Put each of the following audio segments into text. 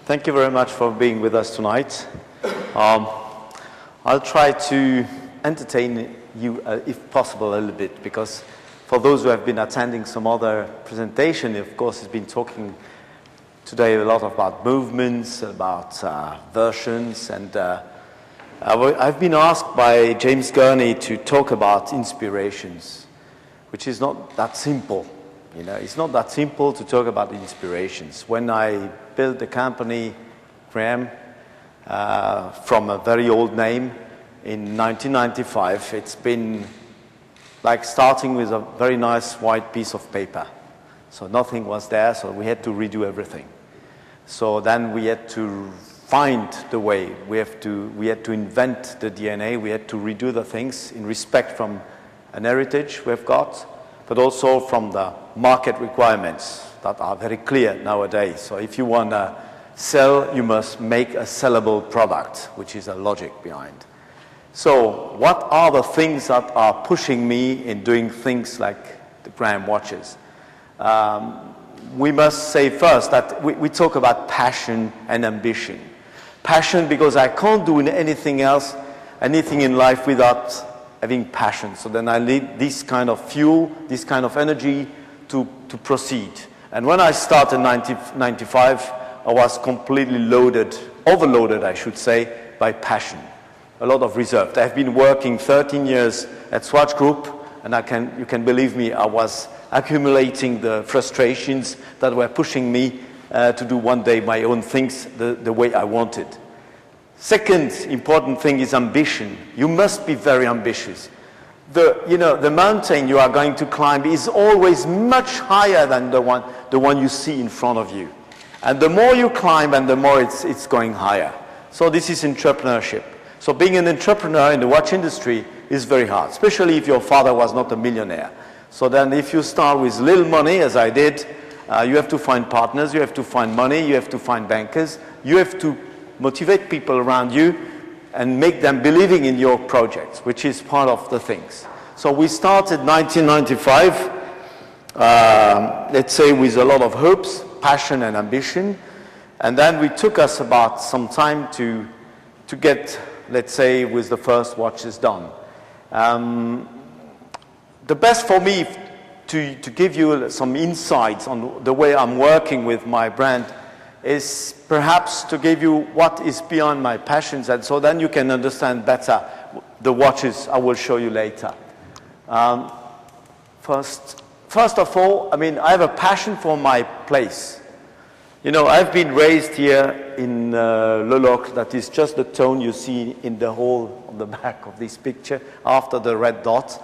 Thank you very much for being with us tonight. I'll try to entertain you, if possible, a little bit, because for those who have been attending some other presentation, of course, has been talking today a lot about movements, about versions, and I've been asked by James Gurney to talk about inspirations, which is not that simple. You know, it's not that simple to talk about inspirations. When I built the company, Graham, from a very old name in 1995, it's been like starting with a very nice white piece of paper. So nothing was there, so we had to redo everything. So then we had to find the way. We had to invent the DNA. We had to redo the things in respect from an heritage we've got, but also from the market requirements that are very clear nowadays. So if you want to sell, you must make a sellable product, which is a logic behind. So what are the things that are pushing me in doing things like the Graham watches? We must say first that we talk about passion and ambition. Passion because I can't do anything else, anything in life without having passion. So then I need this kind of fuel, this kind of energy to proceed. And when I started in 1995, I was completely overloaded, I should say, by passion. A lot of reserve. I've been working 13 years at Swatch Group, and you can believe me, I was accumulating the frustrations that were pushing me to do one day my own things the way I wanted. Second important thing is ambition. You must be very ambitious. The mountain you are going to climb is always much higher than the one you see in front of you. And the more you climb, and the more it's going higher. So this is entrepreneurship. So being an entrepreneur in the watch industry is very hard, especially if your father was not a millionaire. So then if you start with little money, as I did, you have to find partners, you have to find money, you have to find bankers, you have to motivate people around you and make them believing in your projects, which is part of the things. So we started 1995, let's say with a lot of hopes, passion and ambition, and then we took us about some time to get, let's say, with the first watches done. The best for me to give you some insights on the way I'm working with my brand is perhaps to give you what is beyond my passions, and so then you can understand better the watches I will show you later. First of all, I mean, I have a passion for my place. You know, I've been raised here in Le Locle, that is just the tone you see in the hole on the back of this picture after the red dot.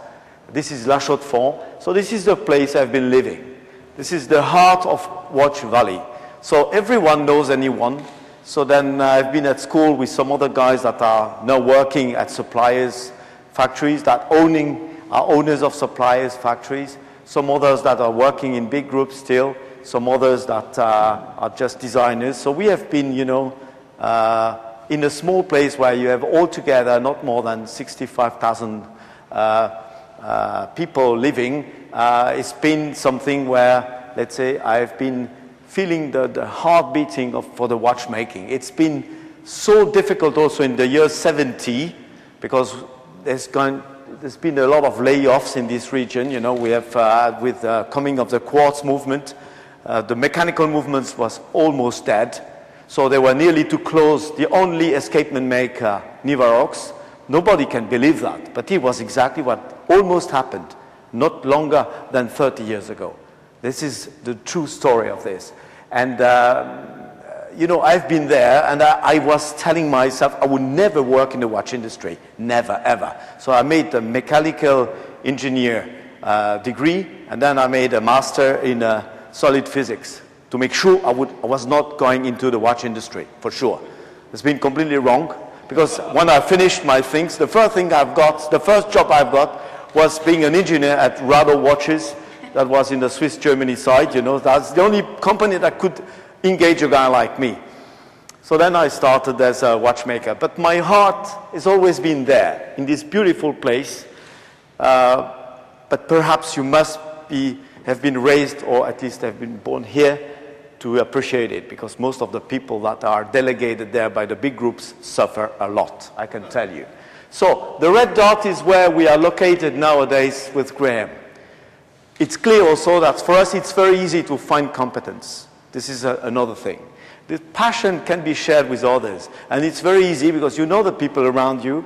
This is La Chaux-de-Fonds. So this is the place I've been living. This is the heart of Watch Valley. So everyone knows anyone. So then I've been at school with some other guys that are now working at suppliers' factories, that are owners of suppliers' factories. Some others that are working in big groups still. Some others that are just designers. So we have been, in a small place where you have altogether not more than 65,000 people living. It's been something where, let's say, I've been feeling the heart beating for the watchmaking. It's been so difficult also in the year 70 because there's been a lot of layoffs in this region. You know, we have, with the coming of the quartz movement, the mechanical movements was almost dead. So they were nearly to close the only escapement maker, Nivarox. Nobody can believe that, but it was exactly what almost happened not longer than 30 years ago. This is the true story of this. And, I've been there, and I was telling myself I would never work in the watch industry, never, ever. So I made a mechanical engineer degree, and then I made a master in solid physics to make sure I was not going into the watch industry, for sure. It's been completely wrong, because when I finished my things, the first job I've got was being an engineer at Rado Watches. That was in the Swiss-Germany side, That's the only company that could engage a guy like me. So then I started as a watchmaker. But my heart has always been there, in this beautiful place. But perhaps you must have been raised, or at least have been born here, to appreciate it, because most of the people that are delegated there by the big groups suffer a lot, I can tell you. So the red dot is where we are located nowadays with Graham. It's clear also that for us it's very easy to find competence. This is another thing. The passion can be shared with others, and it's very easy because you know the people around you.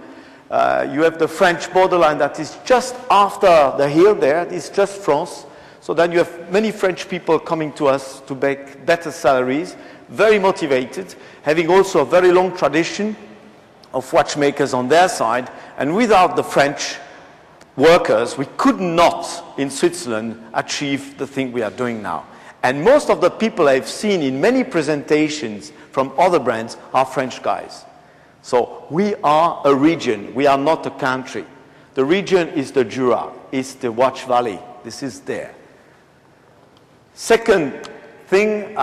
You have the French borderline that is just after the hill there, it's just France. So then you have many French people coming to us to make better salaries, very motivated, having also a very long tradition of watchmakers on their side. And without the French workers, we could not, in Switzerland, achieve the thing we are doing now. And most of the people I've seen in many presentations from other brands are French guys. So we are a region, we are not a country. The region is the Jura, it's the Watch Valley, this is there. Second thing,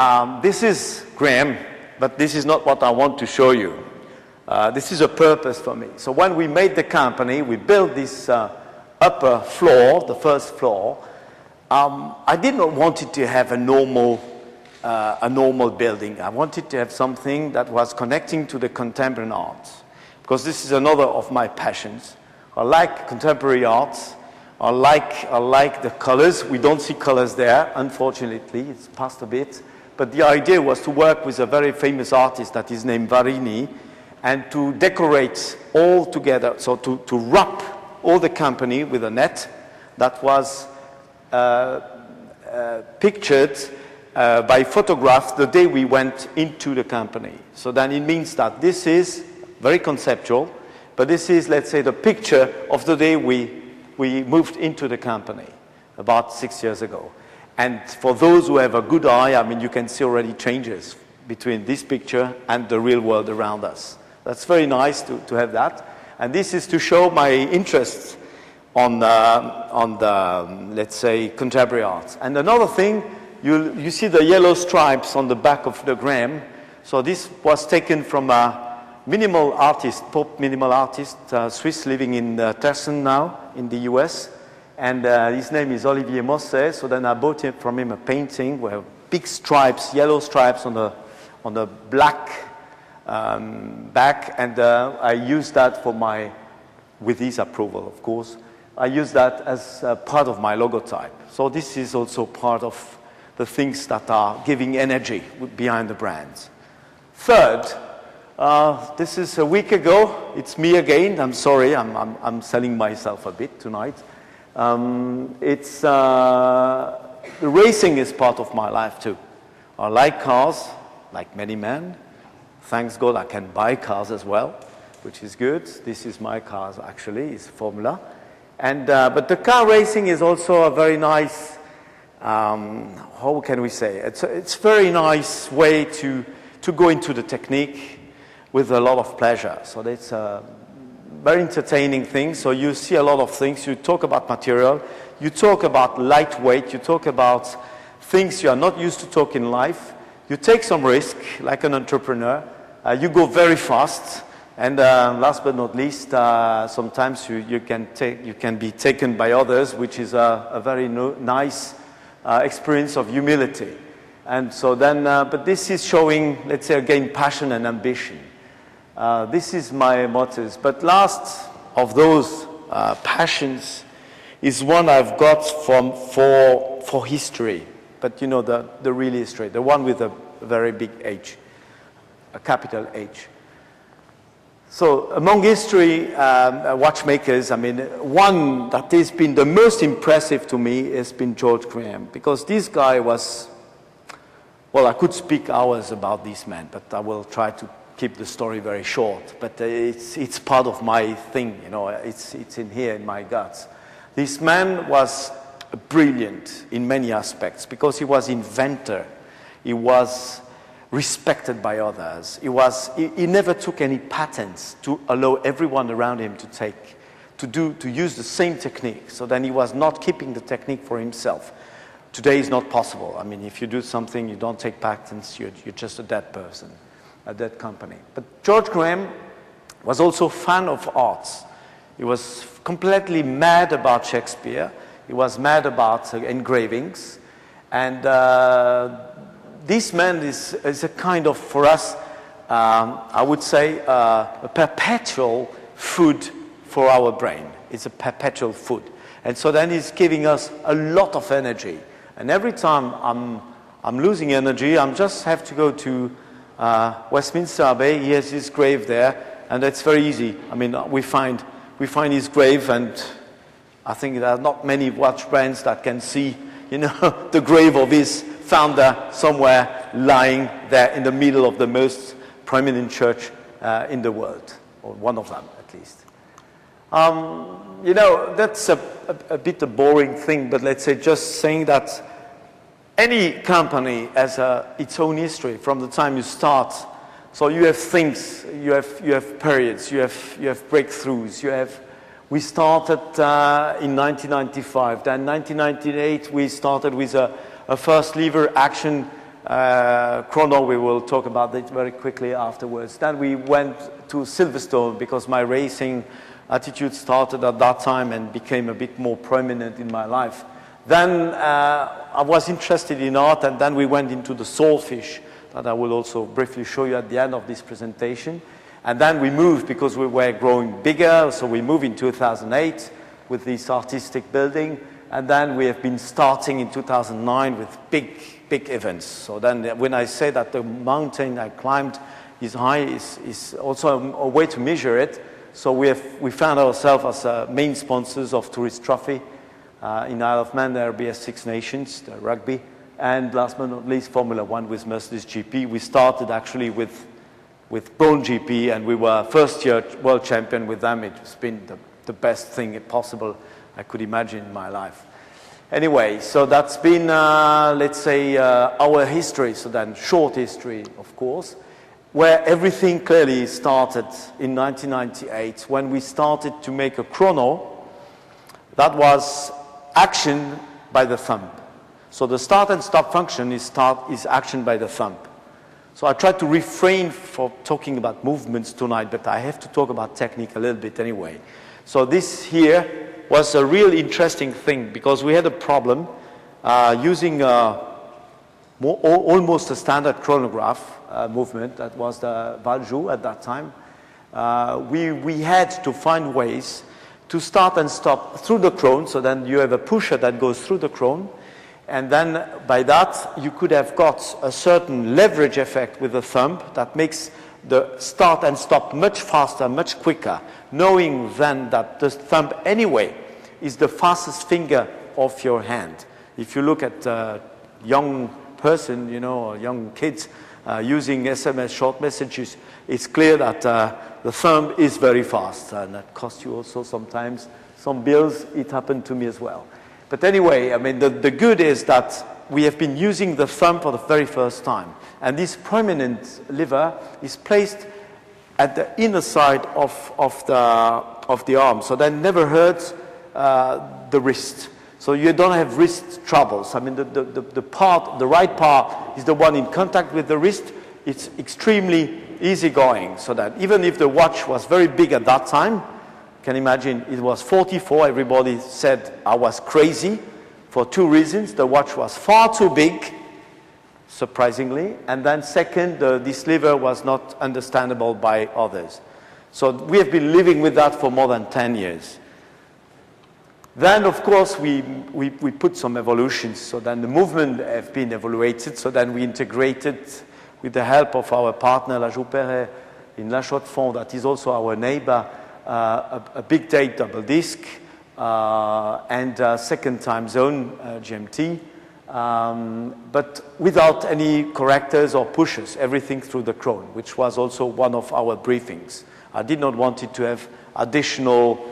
this is Graham, but this is not what I want to show you. This is a purpose for me. So when we made the company, we built this upper floor, the first floor. I did not want it to have a normal building. I wanted to have something that was connecting to the contemporary arts, because this is another of my passions. I like contemporary arts. I like the colors. We don't see colors there, unfortunately. It's past a bit. But the idea was to work with a very famous artist that is named Varini, and to decorate all together, so to wrap all the company with a net that was pictured by photographs the day we went into the company. So then it means that this is very conceptual, but this is, let's say, the picture of the day we moved into the company about 6 years ago. And for those who have a good eye, I mean, you can see already changes between this picture and the real world around us. That's very nice to have that. And this is to show my interest on the, let's say, contemporary arts. And another thing, you see the yellow stripes on the back of the Graham. So this was taken from a minimal artist, pop minimal artist, Swiss, living in Tersen now in the US. And his name is Olivier Mosset. So then I bought from him a painting where big stripes, yellow stripes on the black back. And I used that for with his approval, of course. I use that as part of my logotype. So this is also part of the things that are giving energy behind the brands. Third, this is a week ago. It's me again. I'm sorry, I'm selling myself a bit tonight. Racing is part of my life too. I like cars, like many men. Thanks God I can buy cars as well, which is good. This is my car actually, it's Formula. And, but the car racing is also a very nice, how can we say, it's a very nice way to go into the technique with a lot of pleasure. So that's a very entertaining thing. So you see a lot of things. You talk about material, you talk about lightweight, you talk about things you are not used to talk in life. You take some risk, like an entrepreneur. You go very fast. And last but not least, sometimes you can be taken by others, which is a very nice experience of humility. And so then, but this is showing, let's say again, passion and ambition. This is my mottos. But last of those passions is one I've got for history. But you know, the real history, the one with a very big H, a capital H. So among history watchmakers, I mean, one that has been the most impressive to me has been George Graham, because this guy was, well, I could speak hours about this man, but I will try to keep the story very short. But it's part of my thing, you know, it's in here in my guts. This man was brilliant in many aspects because he was inventor. He was respected by others. He never took any patents to allow everyone around him to use the same technique. So then he was not keeping the technique for himself. Today is not possible. I mean, if you do something, you don't take patents, you're just a dead person, a dead company. But George Graham was also a fan of arts. He was completely mad about Shakespeare. He was mad about engravings. And this man is a kind of, for us, I would say, a perpetual food for our brain. It's a perpetual food. And so then he's giving us a lot of energy. And every time I'm losing energy, I just have to go to Westminster Abbey. He has his grave there, and that's very easy. I mean, we find his grave, and I think there are not many watch brands that can see, the grave of his founder somewhere lying there in the middle of the most prominent church in the world, or one of them at least. That's a bit a boring thing, but let's say just saying that any company has its own history from the time you start. So you have things, you have periods, you have breakthroughs. We started in 1995. Then 1998 we started with a first lever action chrono. We will talk about it very quickly afterwards. Then we went to Silverstone because my racing attitude started at that time and became a bit more prominent in my life. Then I was interested in art, and then we went into the Swordfish that I will also briefly show you at the end of this presentation. And then we moved because we were growing bigger, so we moved in 2008 with this artistic building, and then we have been starting in 2009 with big events. So then when I say that the mountain I climbed is high, is also a way to measure it. So we found ourselves as main sponsors of Tourist Trophy. In Isle of Man, there will be Six Nations, the rugby, and last but not least, Formula One with Mercedes GP. We started actually with Braun GP, and we were first year world champion with them. It's been the best thing possible I could imagine in my life. Anyway, so that's been, let's say, our history. So then, short history, of course, where everything clearly started in 1998 when we started to make a chrono that was action by the thumb. So the start and stop function is action by the thumb. So I tried to refrain from talking about movements tonight, but I have to talk about technique a little bit anyway. So this here was a real interesting thing because we had a problem using almost a standard chronograph movement. That was the Valjoux at that time. We had to find ways to start and stop through the chron, so then you have a pusher that goes through the chron, and then by that you could have got a certain leverage effect with the thumb that makes the start and stop much faster, much quicker, knowing then that the thumb anyway is the fastest finger of your hand. If you look at a young person, or young kids using SMS short messages, it's clear that the thumb is very fast, and that costs you also sometimes some bills. It happened to me as well. But anyway, I mean, the good is that we have been using the thumb for the very first time. And this prominent lever is placed at the inner side of the arm, so that never hurts the wrist. So you don't have wrist troubles. I mean, the right part is the one in contact with the wrist. It's extremely easygoing, so that even if the watch was very big at that time, you can imagine it was 44, everybody said I was crazy for two reasons. The watch was far too big, surprisingly, and then second, this lever was not understandable by others. So we have been living with that for more than 10 years. Then, of course, we put some evolutions, so then the movement have been evaluated, so then we integrated with the help of our partner, La Joux-Perret, in La Chaux-de-Fonds, that is also our neighbor, a big date double disc, and second time zone, GMT, but without any correctors or pushers, everything through the chron, which was also one of our briefings. I did not want it to have additional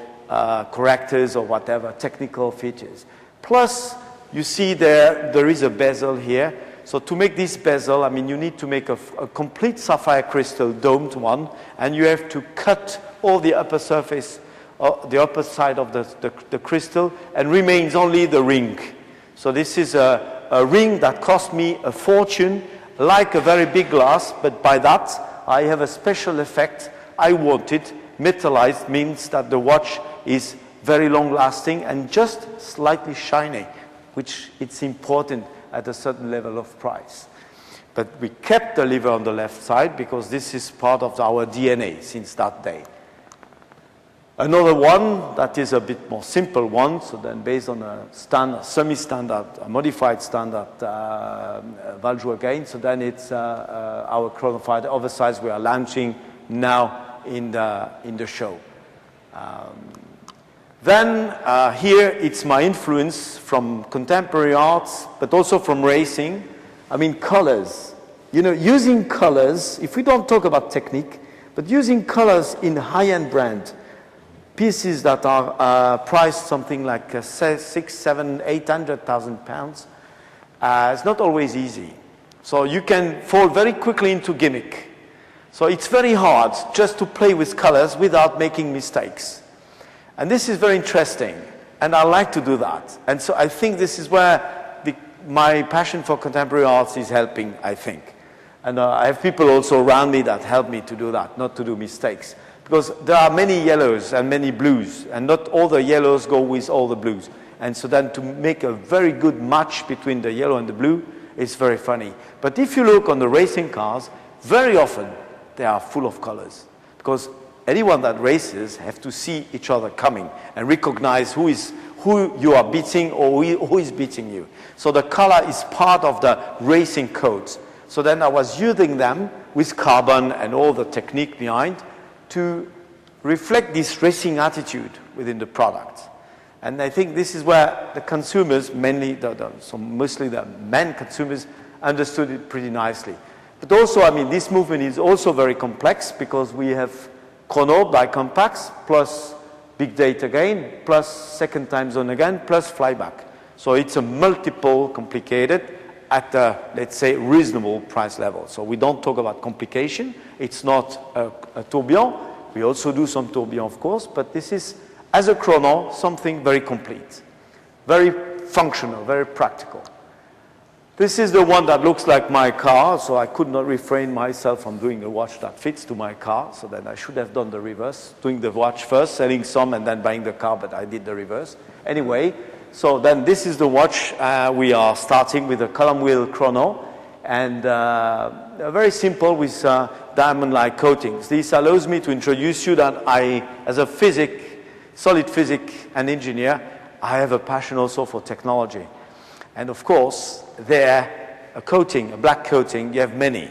correctors or whatever, technical features. Plus, you see there is a bezel here. So to make this bezel, I mean, you need to make a complete sapphire crystal domed one, and you have to cut all the upper surface, the upper side of the crystal, and remains only the ring. So this is a ring that cost me a fortune, like a very big glass, but by that I have a special effect. I want it metallized, means that the watch is very long lasting and just slightly shiny, which it's important at a certain level of price. But we kept the liver on the left side because this is part of our DNA since that day. Another one that is a bit more simple one, so then based on a standard, semi-standard, a modified standard valve joule again, so then it's our chronofighter oversize we are launching now in the show. Then here it's my influence from contemporary arts, but also from racing. I mean, colors. You know, using colors, if we don't talk about technique, but using colors in high-end brand, pieces that are priced something like 600,000, 700,000, 800,000 pounds, it's not always easy. So you can fall very quickly into gimmick. So it's very hard just to play with colors without making mistakes. And this is very interesting, and I like to do that. And so I think this is where my passion for contemporary arts is helping, I think. And I have people also around me that help me to do that, not to do mistakes. Because there are many yellows and many blues, and not all the yellows go with all the blues. And so then to make a very good match between the yellow and the blue is very funny. But if you look on the racing cars, very often they are full of colors. Because anyone that races have to see each other coming and recognize who you are beating or who is beating you. So the color is part of the racing codes. So then I was using them with carbon and all the technique behind to reflect this racing attitude within the product. And I think this is where the consumers, mainly, mostly the men consumers, understood it pretty nicely. But also, I mean, this movement is also very complex because we have chrono by compacts, plus big data again, plus second time zone again, plus flyback. So it's a multiple complicated at a, let's say, reasonable price level. So we don't talk about complication. It's not a tourbillon. We also do some tourbillon, of course, but this is, as a chrono, something very complete, very functional, very practical. This is the one that looks like my car, so I could not refrain myself from doing a watch that fits to my car, so then I should have done the reverse, doing the watch first, selling some, and then buying the car, but I did the reverse. Anyway, so then this is the watch. We are starting with a column wheel chrono, and very simple with diamond-like coatings. This allows me to introduce you that I, as a solid physics and engineer, I have a passion also for technology. And of course, there, a black coating, you have many.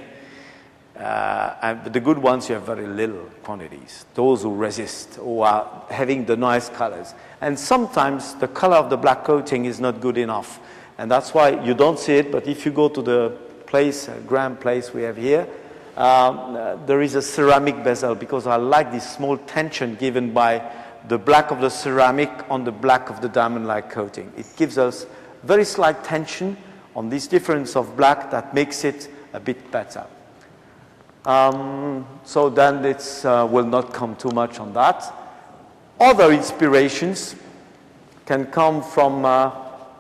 But the good ones, you have very little quantities. Those who resist, who are having the nice colors. And sometimes the color of the black coating is not good enough. And that's why you don't see it, but if you go to the place, grand place we have here, there is a ceramic bezel, because I like this small tension given by the black of the ceramic on the black of the diamond-like coating. It gives us very slight tension on this difference of black that makes it a bit better. So then it will not come too much on that. Other inspirations can come from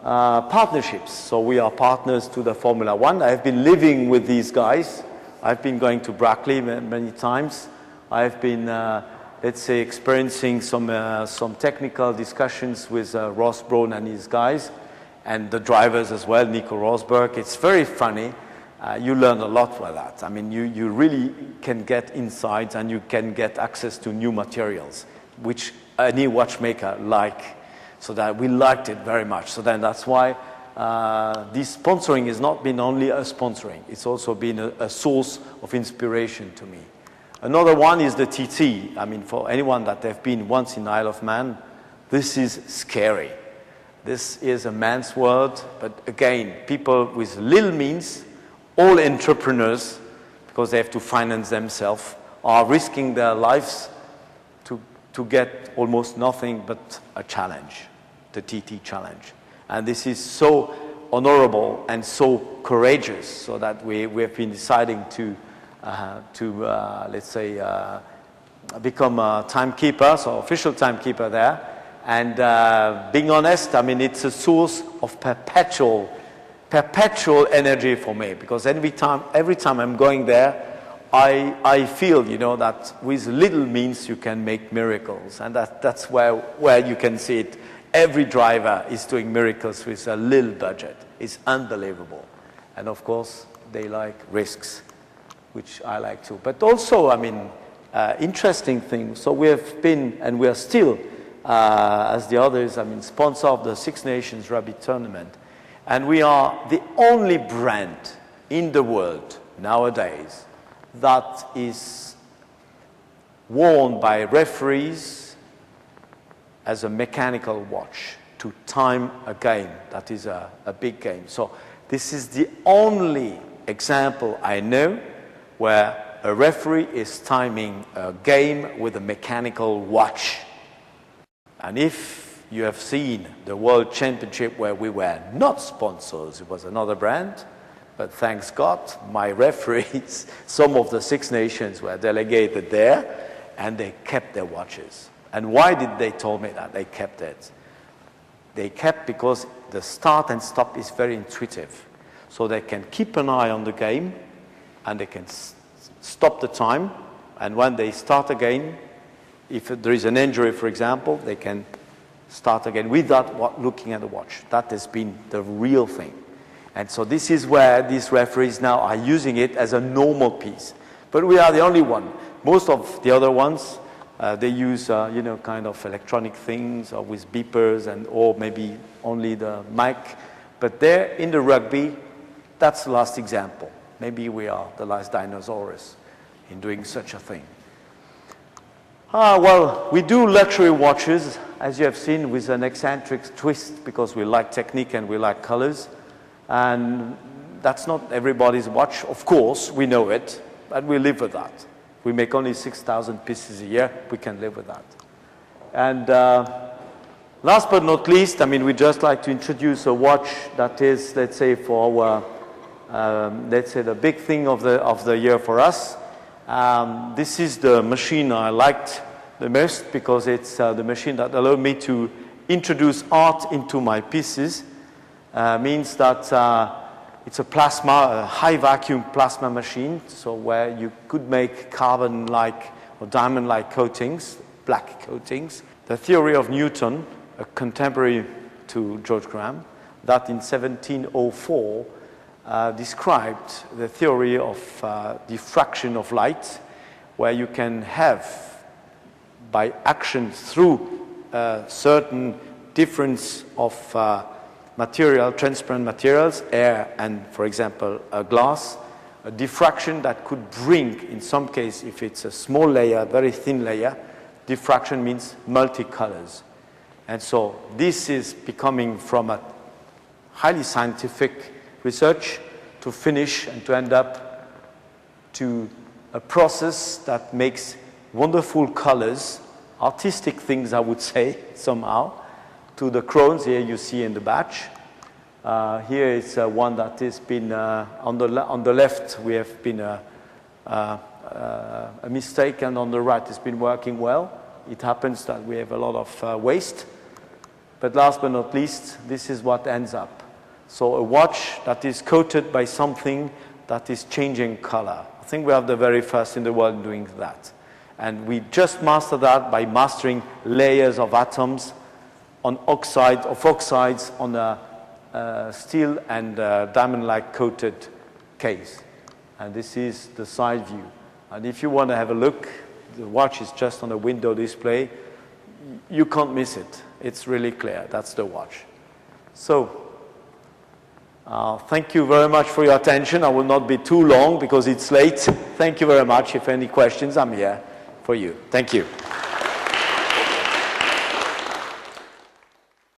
partnerships. So we are partners to the Formula One. I've been living with these guys. I've been going to Brackley many times. I've been, let's say, experiencing some technical discussions with Ross Brawn and his guys, and the drivers as well, Nico Rosberg. It's very funny. You learn a lot with that. I mean, you really can get insights and you can get access to new materials, which any watchmaker like. So that we liked it very much. So then that's why this sponsoring has not been only a sponsoring. It's also been a source of inspiration to me. Another one is the TT. I mean, for anyone that have been once in Isle of Man, this is scary. This is a man's world, but again, people with little means, all entrepreneurs, because they have to finance themselves, are risking their lives to get almost nothing but a challenge, the TT challenge. And this is so honorable and so courageous, so that we have been deciding to let's say, become a timekeeper, so official timekeeper there. And being honest, I mean, it's a source of perpetual energy for me, because every time I'm going there, I feel, you know, that with little means you can make miracles, and that's where you can see it. Every driver is doing miracles with a little budget. It's unbelievable. And of course, they like risks, which I like too. But also, I mean, interesting thing. So we have been, and we are still, as the others, I mean, sponsor of the Six Nations Rugby Tournament. And we are the only brand in the world nowadays that is worn by referees as a mechanical watch to time a game that is a big game. So this is the only example I know where a referee is timing a game with a mechanical watch. And if you have seen the World Championship where we were not sponsors, it was another brand, but thanks God, my referees, some of the Six Nations were delegated there, and they kept their watches. And why did they tell me that they kept it? They kept because the start and stop is very intuitive. So they can keep an eye on the game, and they can stop the time, and when they start again, if there is an injury, for example, they can start again without looking at the watch. That has been the real thing. And so this is where these referees now are using it as a normal piece. But we are the only one. Most of the other ones, they use, you know, kind of electronic things or with beepers or maybe only the mic. But there in the rugby, that's the last example. Maybe we are the last dinosaurs in doing such a thing. Well, we do luxury watches, as you have seen, with an eccentric twist because we like technique and we like colors. And that's not everybody's watch, of course, we know it, but we live with that. We make only 6,000 pieces a year, we can live with that. And last but not least, I mean, we just like to introduce a watch that is, let's say, for let's say the big thing of the year for us. This is the machine I liked the most because it's the machine that allowed me to introduce art into my pieces. Means that it's a plasma, a high vacuum plasma machine, so where you could make carbon-like or diamond-like coatings, black coatings. The theory of Newton, a contemporary to George Graham, that in 1704 described the theory of diffraction of light, where you can have, by action through certain difference of material, transparent materials, air and, for example, a glass, a diffraction that could bring, in some case, if it's a small layer, very thin layer, diffraction means multicolors. And so this is becoming from a highly scientific research to finish and to end up to a process that makes wonderful colors, artistic things, I would say, somehow, to the crowns here you see in the batch. Here is one that has been, on the left we have been a mistake, and on the right it's been working well. It happens that we have a lot of waste. But last but not least, this is what ends up. So a watch that is coated by something that is changing color. I think we are the very first in the world doing that. And we just master that by mastering layers of atoms on oxides on a steel and diamond-like coated case. And this is the side view. And if you want to have a look, the watch is just on a window display. You can't miss it. It's really clear. That's the watch. So, thank you very much for your attention. I will not be too long because it's late. Thank you very much. If any questions, I'm here for you. Thank you.